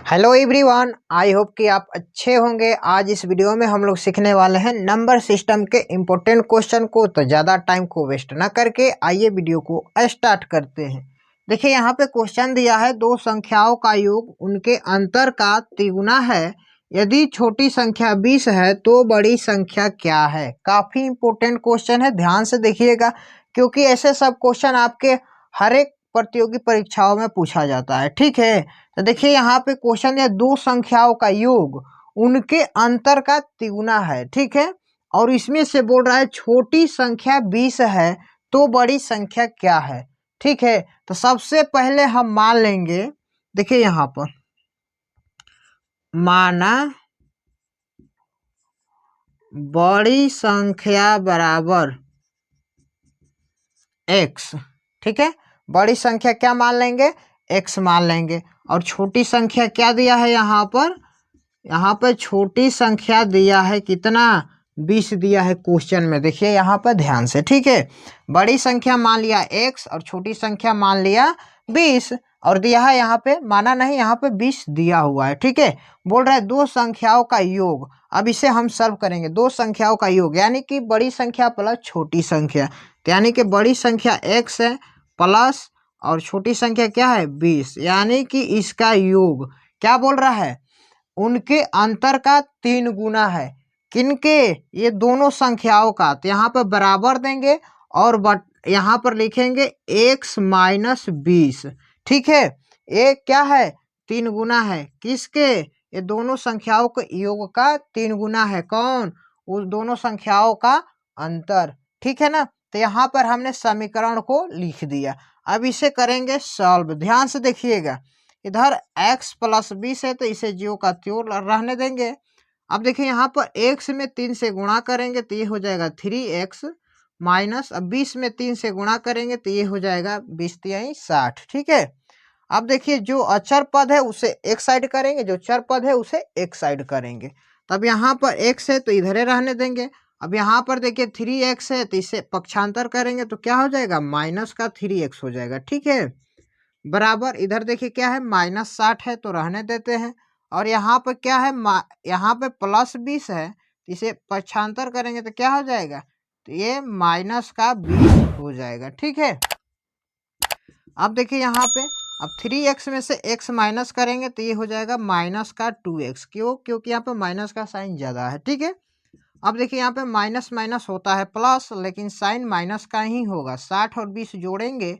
Hello everyone, I hope कि आप अच्छे होंगे। आज इस वीडियो में हम लोग सीखने वाले हैं नंबर सिस्टम के इम्पोर्टेंट क्वेश्चन को। तो ज़्यादा टाइम को वेस्ट ना करके आइए वीडियो को स्टार्ट करते हैं। देखिए यहाँ पे क्वेश्चन दिया है, दो संख्याओं का योग उनके अंतर का तिगुना है। यदि छोटी संख्या 20 है तो बड़ी संख्या क्या है। काफ़ी इम्पोर्टेंट क्वेश्चन है, ध्यान से देखिएगा क्योंकि ऐसे सब क्वेश्चन आपके हर एक प्रतियोगी परीक्षाओं में पूछा जाता है। ठीक है, तो देखिए यहाँ पे क्वेश्चन है, दो संख्याओं का योग उनके अंतर का तिगुना है। ठीक है, और इसमें से बोल रहा है छोटी संख्या 20 है तो बड़ी संख्या क्या है। ठीक है, तो सबसे पहले हम मान लेंगे, देखिए यहाँ पर माना बड़ी संख्या बराबर x। ठीक है, बड़ी संख्या क्या मान लेंगे, x मान लेंगे। और छोटी संख्या क्या दिया है यहाँ पर छोटी संख्या दिया है कितना, 20 दिया है क्वेश्चन में। देखिए यहाँ पर ध्यान से। ठीक है, बड़ी संख्या मान लिया x और छोटी संख्या मान लिया 20 और दिया है यहाँ पे, माना नहीं, यहाँ पे 20 दिया हुआ है। ठीक है, बोल रहा है दो संख्याओं का योग। अब इसे हम सॉल्व करेंगे, दो संख्याओं का योग यानी कि बड़ी संख्या प्लस छोटी संख्या, तो यानी कि बड़ी संख्या x है प्लस और छोटी संख्या क्या है 20, यानी कि इसका योग क्या बोल रहा है, उनके अंतर का 3 गुना है। किनके, ये दोनों संख्याओं का। तो यहाँ पर बराबर देंगे और यहाँ पर लिखेंगे x माइनस 20। ठीक है, ये क्या है, 3 गुना है किसके, ये दोनों संख्याओं के योग का 3 गुना है। कौन, उस दोनों संख्याओं का अंतर। ठीक है ना, तो यहाँ पर हमने समीकरण को लिख दिया। अब इसे करेंगे सॉल्व। ध्यान से देखिएगा, इधर x प्लस 20 है तो इसे ज्यों का त्यों रहने देंगे। अब देखिए यहाँ पर x में 3 से गुणा करेंगे तो ये हो जाएगा 3x माइनस, अब 20 में 3 से गुणा करेंगे तो ये हो जाएगा 20 तिहाई 60। ठीक है, अब देखिए जो अचर पद है उसे एक साइड करेंगे, जो चर पद है उसे एक साइड करेंगे। तब यहाँ पर x है तो इधरे रहने देंगे। अब यहाँ पर देखिए 3x है तो इसे पक्षांतर करेंगे तो क्या हो जाएगा, माइनस का 3x हो जाएगा। ठीक है, बराबर इधर देखिए क्या है, माइनस 60 है तो रहने देते हैं। और यहाँ पर क्या है, यहाँ पे प्लस 20 है तो इसे पक्षांतर करेंगे तो क्या हो जाएगा, तो ये माइनस का 20 हो जाएगा। ठीक है, अब देखिए यहाँ पे अब 3x में से x माइनस करेंगे तो ये हो जाएगा माइनस का 2x। क्यों, क्योंकि यहाँ पे माइनस का साइन ज़्यादा है। ठीक है, अब देखिए यहाँ पे माइनस माइनस होता है प्लस, लेकिन साइन माइनस का ही होगा। 60 और 20 जोड़ेंगे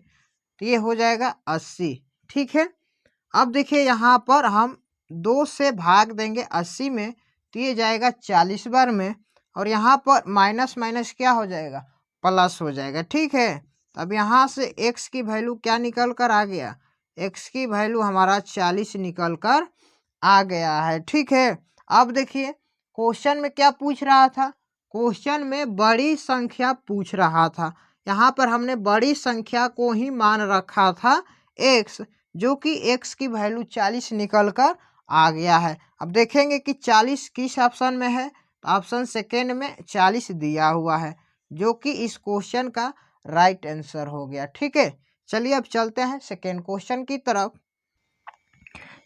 तो ये हो जाएगा 80। ठीक है, अब देखिए यहाँ पर हम 2 से भाग देंगे 80 में तो ये जाएगा 40 बार में, और यहाँ पर माइनस माइनस क्या हो जाएगा, प्लस हो जाएगा। ठीक है, अब यहाँ से x की वैल्यू क्या निकल कर आ गया, x की वैल्यू हमारा 40 निकल कर आ गया है। ठीक है, अब देखिए क्वेश्चन में क्या पूछ रहा था, क्वेश्चन में बड़ी संख्या पूछ रहा था। यहाँ पर हमने बड़ी संख्या को ही मान रखा था x, जो कि x की वैल्यू 40 निकल कर आ गया है। अब देखेंगे कि 40 किस ऑप्शन में है, तो ऑप्शन सेकेंड में 40 दिया हुआ है, जो कि इस क्वेश्चन का राइट आंसर हो गया। ठीक है, चलिए अब चलते हैं सेकेंड क्वेश्चन की तरफ।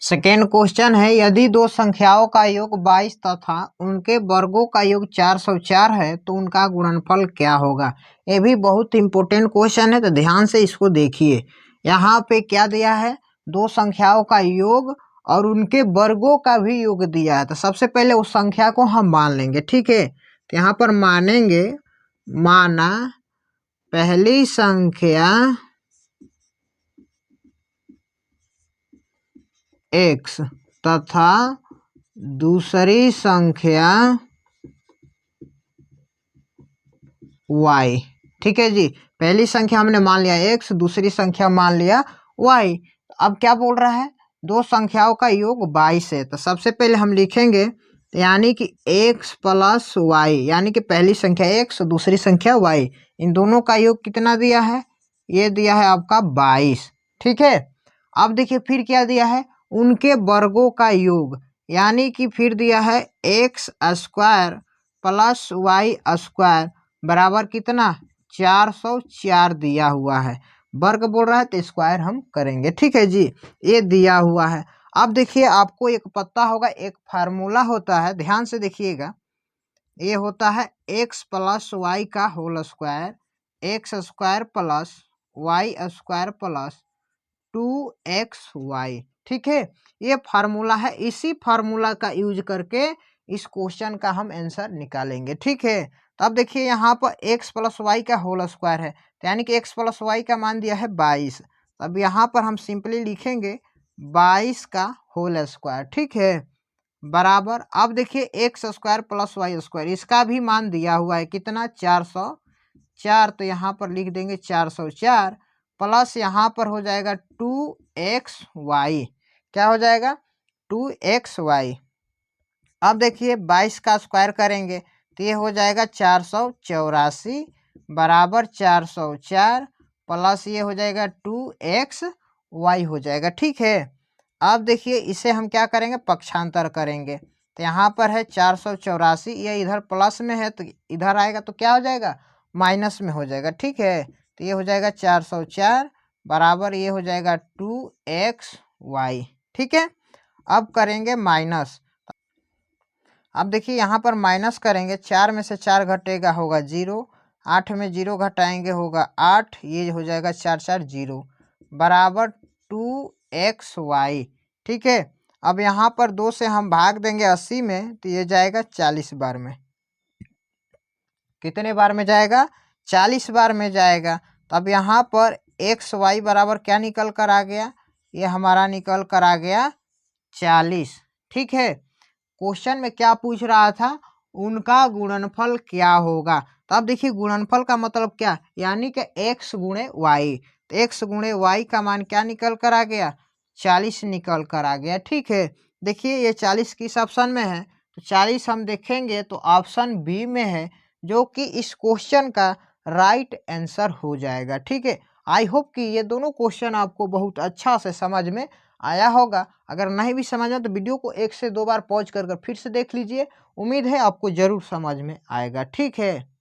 सेकेंड क्वेश्चन है, यदि दो संख्याओं का योग 22 तथा उनके वर्गों का योग 404 है तो उनका गुणनफल क्या होगा। ये भी बहुत इंपॉर्टेंट क्वेश्चन है, तो ध्यान से इसको देखिए। यहाँ पे क्या दिया है, दो संख्याओं का योग और उनके वर्गों का भी योग दिया है। तो सबसे पहले उस संख्या को हम मान लेंगे। ठीक है, तो यहाँ पर मानेंगे, माना पहली संख्या x तथा दूसरी संख्या y। ठीक है जी, पहली संख्या हमने मान लिया x, दूसरी संख्या मान लिया y। अब क्या बोल रहा है, दो संख्याओं का योग 22 है। तो सबसे पहले हम लिखेंगे यानी कि x प्लस y, यानी कि पहली संख्या x दूसरी संख्या y, इन दोनों का योग कितना दिया है, ये दिया है आपका 22। ठीक है, अब देखिए फिर क्या दिया है, उनके वर्गों का योग, यानी कि फिर दिया है x square plus Y square बराबर कितना, 404 दिया हुआ है। वर्ग बोल रहा है तो स्क्वायर हम करेंगे। ठीक है जी, ये दिया हुआ है। अब देखिए आपको एक पता होगा, एक फार्मूला होता है, ध्यान से देखिएगा। ये होता है एक्स प्लस वाई का whole square, X square plus Y square plus 2xy। ठीक है, ये फार्मूला है। इसी फार्मूला का यूज करके इस क्वेश्चन का हम आंसर निकालेंगे। ठीक है, तो अब देखिए यहाँ पर x प्लस वाई का होल स्क्वायर है, तो यानी कि x प्लस वाई का मान दिया है 22। अब यहाँ पर हम सिंपली लिखेंगे 22 का होल स्क्वायर। ठीक है, बराबर, अब देखिए X square plus Y square, इसका भी मान दिया हुआ है कितना, 404। तो यहाँ पर लिख देंगे 404 प्लस यहाँ पर हो जाएगा 2xy। क्या हो जाएगा, 2xy। अब देखिए 22 का स्क्वायर करेंगे तो ये हो जाएगा 484 बराबर 404 प्लस ये हो जाएगा 2xy हो जाएगा। ठीक है, अब देखिए इसे हम क्या करेंगे, पक्षांतर करेंगे। तो यहाँ पर है 484, ये इधर प्लस में है तो इधर आएगा तो क्या हो जाएगा, माइनस में हो जाएगा। ठीक है, तो ये हो जाएगा 404 बराबर ये हो जाएगा 2xy। ठीक है, अब करेंगे माइनस। अब देखिए यहाँ पर माइनस करेंगे, 4 में से 4 घटेगा होगा 0, 8 में 0 घटाएंगे होगा 8, ये हो जाएगा 4 4 0 बराबर 2xy। ठीक है, अब यहाँ पर 2 से हम भाग देंगे 80 में तो ये जाएगा 40 बार में। कितने बार में जाएगा, 40 बार में जाएगा। तो अब यहाँ पर xy बराबर क्या निकल कर आ गया, ये हमारा निकल कर आ गया 40। ठीक है, क्वेश्चन में क्या पूछ रहा था, उनका गुणनफल क्या होगा। तो अब देखिए गुणनफल का मतलब क्या, यानी कि x गुणे वाई। तो x गुणे वाई का मान क्या निकल कर आ गया, 40 निकल कर आ गया। ठीक है, देखिए ये 40 किस ऑप्शन में है, तो 40 हम देखेंगे तो ऑप्शन बी में है, जो कि इस क्वेश्चन का राइट आंसर हो जाएगा। ठीक है, आई होप कि ये दोनों क्वेश्चन आपको बहुत अच्छा से समझ में आया होगा। अगर नहीं भी समझ में तो वीडियो को 1 से 2 बार पॉज कर फिर से देख लीजिए। उम्मीद है आपको ज़रूर समझ में आएगा। ठीक है।